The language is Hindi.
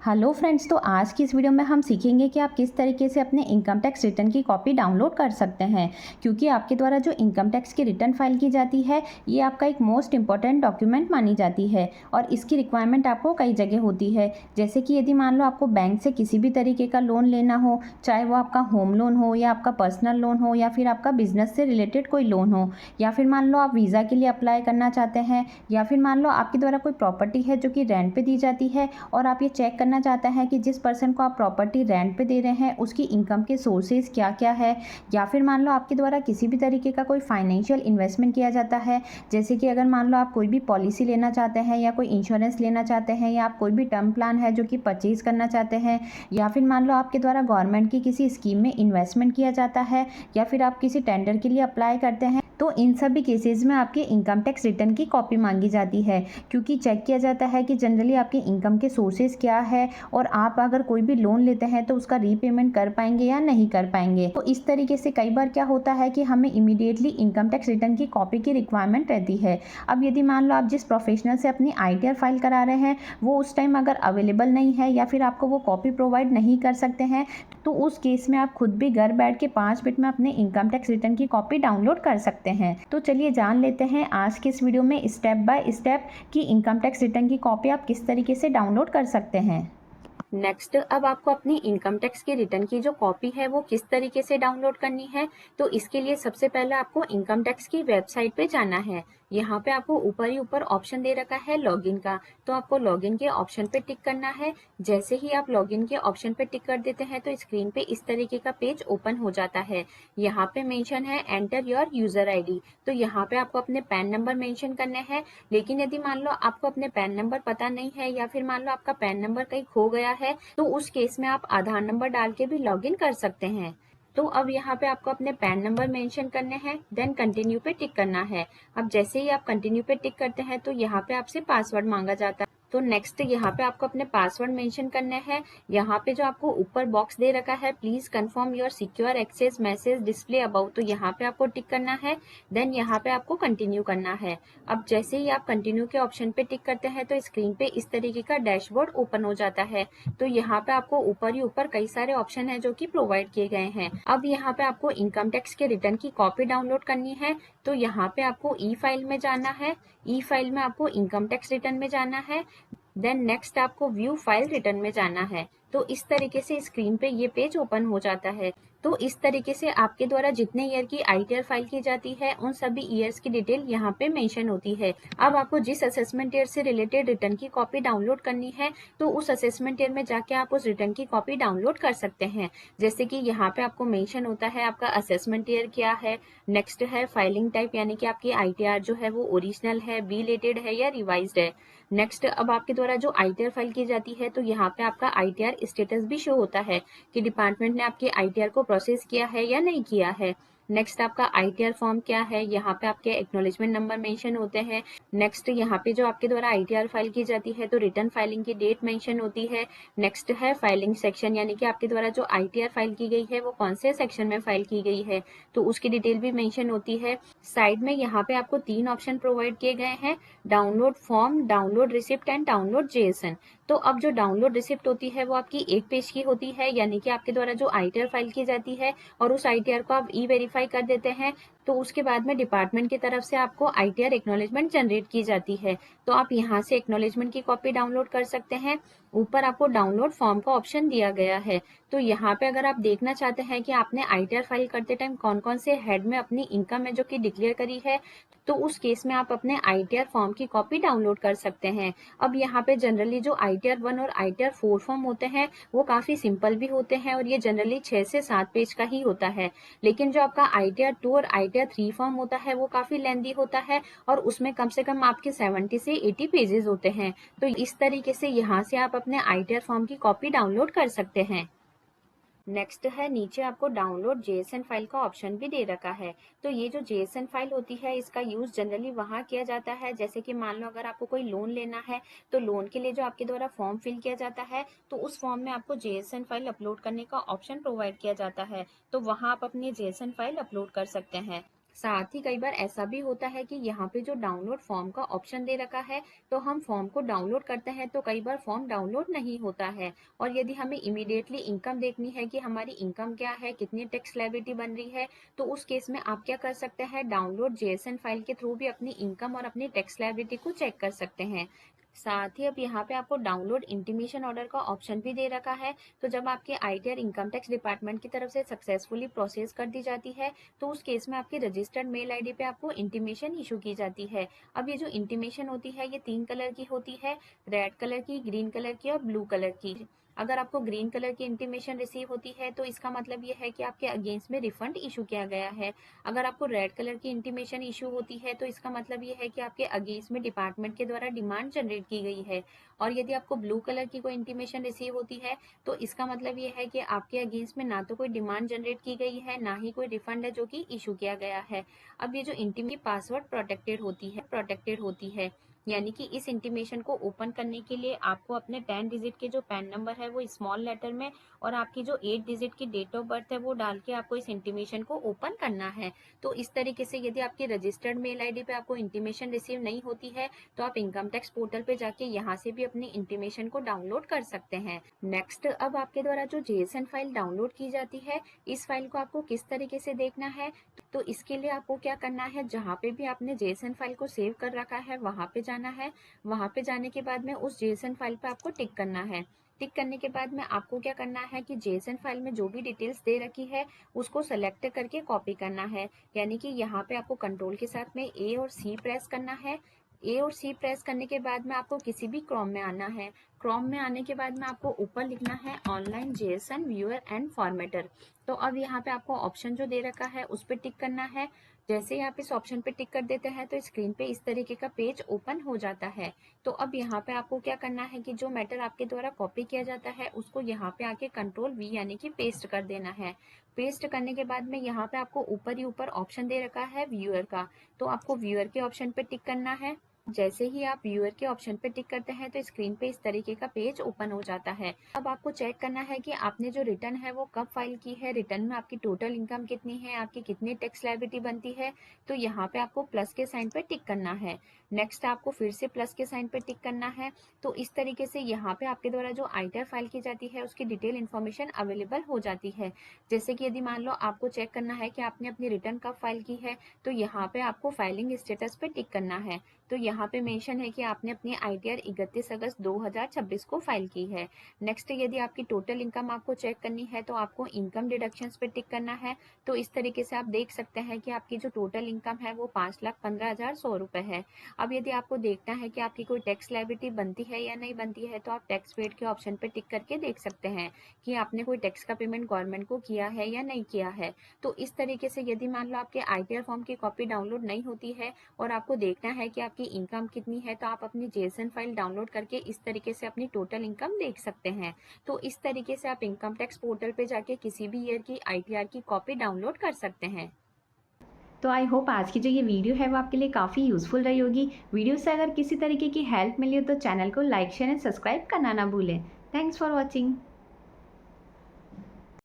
हेलो फ्रेंड्स, तो आज की इस वीडियो में हम सीखेंगे कि आप किस तरीके से अपने इनकम टैक्स रिटर्न की कॉपी डाउनलोड कर सकते हैं। क्योंकि आपके द्वारा जो इनकम टैक्स की रिटर्न फाइल की जाती है, ये आपका एक मोस्ट इंपॉर्टेंट डॉक्यूमेंट मानी जाती है और इसकी रिक्वायरमेंट आपको कई जगह होती है। जैसे कि यदि मान लो आपको बैंक से किसी भी तरीके का लोन लेना हो, चाहे वो आपका होम लोन हो या आपका पर्सनल लोन हो या फिर आपका बिजनेस से रिलेटेड कोई लोन हो, या फिर मान लो आप वीज़ा के लिए अप्लाई करना चाहते हैं, या फिर मान लो आपके द्वारा कोई प्रॉपर्टी है जो कि रेंट पे दी जाती है और आप ये चेक करना चाहता है कि जिस पर्सन को आप प्रॉपर्टी रेंट पे दे रहे हैं उसकी इनकम के सोर्सेज क्या क्या है। या फिर मान लो आपके द्वारा किसी भी तरीके का कोई फाइनेंशियल इन्वेस्टमेंट किया जाता है, जैसे कि अगर मान लो आप कोई भी पॉलिसी लेना चाहते हैं या कोई इंश्योरेंस लेना चाहते हैं, या आप कोई भी टर्म प्लान है जो कि परचेज करना चाहते हैं, या फिर मान लो आपके द्वारा गवर्नमेंट की किसी स्कीम में इन्वेस्टमेंट किया जाता है, या फिर आप किसी टेंडर के लिए अप्लाई करते हैं, तो इन सभी केसेस में आपके इनकम टैक्स रिटर्न की कॉपी मांगी जाती है। क्योंकि चेक किया जाता है कि जनरली आपके इनकम के सोर्सेज क्या है और आप अगर कोई भी लोन लेते हैं तो उसका रीपेमेंट कर पाएंगे या नहीं कर पाएंगे। तो इस तरीके से कई बार क्या होता है कि हमें इमीडिएटली इनकम टैक्स रिटर्न की कॉपी की रिक्वायरमेंट रहती है। अब यदि मान लो आप जिस प्रोफेशनल से अपनी आईटीआर फाइल करा रहे हैं वो उस टाइम अगर अवेलेबल नहीं है या फिर आपको वो कॉपी प्रोवाइड नहीं कर सकते हैं, तो उस केस में आप खुद भी घर बैठ के 5 मिनट में अपने इनकम टैक्स रिटर्न की कॉपी डाउनलोड कर सकते हैं। तो चलिए जान लेते हैं आज के इस वीडियो में स्टेप बाय स्टेप कि इनकम टैक्स रिटर्न की कॉपी आप किस तरीके से डाउनलोड कर सकते हैं। नेक्स्ट, अब आपको अपनी इनकम टैक्स की रिटर्न की जो कॉपी है वो किस तरीके से डाउनलोड करनी है। तो इसके लिए सबसे पहले आपको इनकम टैक्स की वेबसाइट पे जाना है। यहाँ पे आपको ऊपर ही ऊपर ऑप्शन दे रखा है लॉगिन का, तो आपको लॉगिन के ऑप्शन पे टिक करना है। जैसे ही आप लॉगिन के ऑप्शन पे टिक कर देते हैं तो स्क्रीन पे इस तरीके का पेज ओपन हो जाता है। यहाँ पे मेंशन है एंटर योर यूजर आईडी, तो यहाँ पे आपको अपने पैन नंबर मेंशन करने हैं। लेकिन यदि मान लो आपको अपने पैन नंबर पता नहीं है या फिर मान लो आपका पैन नंबर कहीं खो गया है, तो उस केस में आप आधार नंबर डाल के भी लॉगिन कर सकते हैं। तो अब यहाँ पे आपको अपने पैन नंबर मेंशन करने हैं, देन कंटिन्यू पे टिक करना है। अब जैसे ही आप कंटिन्यू पे टिक करते हैं तो यहाँ पे आपसे पासवर्ड मांगा जाता है। तो नेक्स्ट यहाँ पे आपको अपने पासवर्ड मेंशन करने हैं। यहाँ पे जो आपको ऊपर बॉक्स दे रखा है please confirm your secure access message display about, तो यहाँ पे आपको टिक करना है। देन यहाँ पे आपको कंटिन्यू करना है। अब जैसे ही आप कंटिन्यू के ऑप्शन पे टिक करते हैं तो स्क्रीन पे इस तरीके का डैशबोर्ड ओपन हो जाता है। तो यहाँ पे आपको ऊपर ही ऊपर कई सारे ऑप्शन है जो कि प्रोवाइड किए गए हैं। अब यहाँ पे आपको इनकम टैक्स के रिटर्न की कॉपी डाउनलोड करनी है। तो यहाँ पे आपको ई फाइल में जाना है। ई फाइल में आपको इनकम टैक्स रिटर्न में जाना है। देन नेक्स्ट आपको व्यू फाइल रिटर्न में जाना है। तो इस तरीके से स्क्रीन पे ये पेज ओपन हो जाता है। तो इस तरीके से आपके द्वारा जितने ईयर की आईटीआर फाइल की जाती है उन सभी ईयर्स की डिटेल यहाँ पे मेंशन होती है। अब आपको जिस असेसमेंट ईयर से रिलेटेड रिटर्न की कॉपी डाउनलोड करनी है तो उस असेसमेंट ईयर में जाके आप उस रिटर्न की कॉपी डाउनलोड कर सकते हैं। जैसे कि यहाँ पे आपको मेंशन होता है आपका असेसमेंट ईयर क्या है। नेक्स्ट है फाइलिंग टाइप, यानी कि आपकी आईटीआर जो है वो ओरिजिनल है, बी रिलेटेड है या रिवाइज्ड है। नेक्स्ट, अब आपके द्वारा जो आईटीआर फाइल की जाती है तो यहाँ पे आपका आईटीआर स्टेटस भी शो होता है कि डिपार्टमेंट ने आपके आईटीआर को प्रोसेस किया है या नहीं किया है। नेक्स्ट, आपका आईटीआर फॉर्म क्या है, यहाँ पे आपके एक्नॉलेजमेंट नंबर मेंशन होते हैं। नेक्स्ट, यहाँ पे जो आपके द्वारा आईटीआर फाइल की जाती है तो रिटर्न फाइलिंग की डेट मेंशन होती है। नेक्स्ट है फाइलिंग सेक्शन, यानी कि आपके द्वारा जो आईटीआर फाइल की गई है वो कौन से सेक्शन में फाइल की गई है, तो उसकी डिटेल भी मेंशन होती है। साइड में यहाँ पे आपको 3 ऑप्शन प्रोवाइड किए गए हैं, download form, download receipt and download JSON. तो अब जो डाउनलोड रिसिप्ट होती है वो आपकी एक पेज की होती है, यानी कि आपके द्वारा जो आईटीआर फाइल की जाती है और उस आईटीआर को आप ई वेरीफाई कर देते हैं तो उसके बाद में डिपार्टमेंट की तरफ से आपको आईटीआर एक्नॉलेजमेंट जनरेट की जाती है। तो आप यहाँ से एक्नॉलेजमेंट की कॉपी डाउनलोड कर सकते हैं। ऊपर आपको डाउनलोड फॉर्म का ऑप्शन दिया गया है। तो यहाँ पे अगर आप देखना चाहते हैं कि आपने आईटीआर फाइल करते टाइम कौन कौन से हेड में अपनी इनकम है जो कि डिक्लेयर करी है, तो उस केस में आप अपने आईटीआर फॉर्म की कॉपी डाउनलोड कर सकते हैं। अब यहाँ पे जनरली जो आईटीआर 1 और आईटीआर 4 फॉर्म होते हैं वो काफी सिंपल भी होते हैं और ये जनरली 6 से 7 पेज का ही होता है। लेकिन जो आपका आईटीआर 2 और आईटीआर 3 फॉर्म होता है वो काफी लेंदी होता है और उसमें कम से कम आपके 70 से 80 पेजेस होते हैं। तो इस तरीके से यहाँ से आप अपने आईटीआर फॉर्म की कॉपी डाउनलोड कर सकते हैं। नेक्स्ट है, नीचे आपको डाउनलोड जेएसएन फाइल का ऑप्शन भी दे रखा है। तो ये जो जेएसएन फाइल होती है इसका यूज जनरली वहाँ किया जाता है, जैसे कि मान लो अगर आपको कोई लोन लेना है तो लोन के लिए जो आपके द्वारा फॉर्म फिल किया जाता है तो उस फॉर्म में आपको जेएसएन फाइल अपलोड करने का ऑप्शन प्रोवाइड किया जाता है। तो वहाँ आप अपनी जेएसएन फाइल अपलोड कर सकते हैं। साथ ही कई बार ऐसा भी होता है कि यहाँ पे जो डाउनलोड फॉर्म का ऑप्शन दे रखा है, तो हम फॉर्म को डाउनलोड करते हैं तो कई बार फॉर्म डाउनलोड नहीं होता है। और यदि हमें इमीडिएटली इनकम देखनी है कि हमारी इनकम क्या है, कितनी टैक्स लायबिलिटी बन रही है, तो उस केस में आप क्या कर सकते हैं, डाउनलोड जेएसएन फाइल के थ्रू भी अपनी इनकम और अपनी टैक्स लायबिलिटी को चेक कर सकते हैं। साथ ही अब यहाँ पे आपको डाउनलोड इंटीमेशन ऑर्डर का ऑप्शन भी दे रखा है। तो जब आपके आईटीआर इनकम टैक्स डिपार्टमेंट की तरफ से सक्सेसफुली प्रोसेस कर दी जाती है, तो उस केस में आपकी रजिस्टर्ड मेल आईडी पे आपको इंटीमेशन इशू की जाती है। अब ये जो इंटीमेशन होती है ये 3 कलर की होती है, रेड कलर की, ग्रीन कलर की और ब्लू कलर की। अगर आपको ग्रीन कलर की इंटीमेशन रिसीव होती है तो इसका मतलब ये है कि आपके अगेंस्ट में रिफंड इशू किया गया है। अगर आपको रेड कलर की इंटीमेशन इशू होती है तो इसका मतलब ये है कि आपके अगेंस्ट में डिपार्टमेंट के द्वारा डिमांड जनरेट की गई है। और यदि आपको ब्लू कलर की कोई इंटीमेशन रिसीव होती है तो इसका मतलब ये है कि आपके अगेंस्ट में ना तो कोई डिमांड जनरेट की गई है, ना ही कोई रिफंड है जो कि इशू किया गया है। अब ये जो इंटीमेशन पासवर्ड प्रोटेक्टेड होती है, यानी कि इस इंटीमेशन को ओपन करने के लिए आपको अपने 10 डिजिट के जो पैन नंबर है वो स्मॉल लेटर में और आपकी जो 8 डिजिट की डेट ऑफ बर्थ है वो डाल के आपको इस इंटीमेशन को ओपन करना है। तो इस तरीके से यदि आपकी रजिस्टर्ड मेल आईडी पे आपको इंटीमेशन रिसीव नहीं होती है तो आप इनकम टैक्स पोर्टल पे जाके यहाँ से भी अपनी इंटीमेशन को डाउनलोड कर सकते हैं। नेक्स्ट, अब आपके द्वारा जो जेएसएन फाइल डाउनलोड की जाती है, इस फाइल को आपको किस तरीके से देखना है, तो इसके लिए आपको क्या करना है, जहाँ पे भी आपने जेएसएन फाइल को सेव कर रखा है वहाँ पे जाना है। वहाँ पे जाने के बाद में उस जेएसएन फाइल पे आपको टिक करना है। टिक करने के बाद में आपको क्या करना है कि जेएसएन फाइल में जो भी डिटेल्स दे रखी है उसको सेलेक्ट करके कॉपी करना है। यानी कि यहाँ पे आपको कंट्रोल के साथ में ए और सी प्रेस करना है। ए और सी प्रेस करने के बाद में आपको किसी भी क्रोम में आना है। क्रोम में आने के बाद में आपको ऊपर लिखना है online JSON viewer and formatter. तो अब यहाँ पे आपको ऑप्शन जो दे रखा है उस पर टिक करना है। जैसे ही आप इस ऑप्शन पे टिक कर देते हैं तो स्क्रीन पे इस तरीके का पेज ओपन हो जाता है। तो अब यहाँ पे आपको क्या करना है कि जो मैटर आपके द्वारा कॉपी किया जाता है उसको यहाँ पे आके कंट्रोल वी यानी कि पेस्ट कर देना है। पेस्ट करने के बाद में यहाँ पे आपको ऊपर ही ऊपर ऑप्शन दे रखा है व्यूअर का, तो आपको व्यूअर के ऑप्शन पे टिक करना है। जैसे ही आप व्यूअर के ऑप्शन पे टिक करते हैं तो स्क्रीन पे इस तरीके का पेज ओपन हो जाता है। अब आपको चेक करना है कि आपने जो रिटर्न है वो कब फाइल की है, रिटर्न में आपकी टोटल इनकम कितनी है, आपकी कितनी टैक्स लायबिलिटी बनती है। तो यहाँ पे आपको प्लस के साइन पे टिक करना है। नेक्स्ट आपको फिर से प्लस के साइन पे टिक करना है। तो इस तरीके से यहाँ पे आपके द्वारा जो आईटीआर फाइल की जाती है उसकी डिटेल इन्फॉर्मेशन अवेलेबल हो जाती है। जैसे कि यदि मान लो आपको चेक करना है कि आपने अपनी रिटर्न कब फाइल की है, तो यहाँ पे आपको फाइलिंग स्टेटस पे टिक करना है। तो यहाँ पे मेंशन है कि आपने अपनी आईटीआर 31 अगस्त 2026 को फाइल की है। नेक्स्ट, यदि आपकी टोटल इनकम आपको चेक करनी है तो आपको इनकम डिडक्शंस पे टिक करना है। तो इस तरीके से आप देख सकते हैं कि आपकी जो टोटल इनकम है वो 5,15,100 रुपए है। अब यदि आपको देखना है कि आपकी कोई टैक्स लायबिलिटी बनती है या नहीं बनती है तो आप टैक्स पेड के ऑप्शन पे टिक करके देख सकते हैं कि आपने कोई टैक्स का पेमेंट गवर्नमेंट को किया है या नहीं किया है। तो इस तरीके से यदि मान लो आपके आईटीआर फॉर्म की कॉपी डाउनलोड नहीं होती है और आपको देखना है कि आपकी इनकम कितनी है, तो आप अपनी जेएसएन फाइल डाउनलोड करके इस तरीके से अपनी टोटल इनकम देख सकते हैं। तो इस तरीके से आप इनकम टैक्स पोर्टल पे जाके किसी भी ईयर की आईटीआर की कॉपी डाउनलोड कर सकते हैं। तो आई होप आज की जो ये वीडियो है वो आपके लिए काफ़ी यूज़फुल रही होगी। वीडियो से अगर किसी तरीके की हेल्प मिली हो तो चैनल को लाइक शेयर एंड सब्सक्राइब करना ना भूलें। Thanks for watching.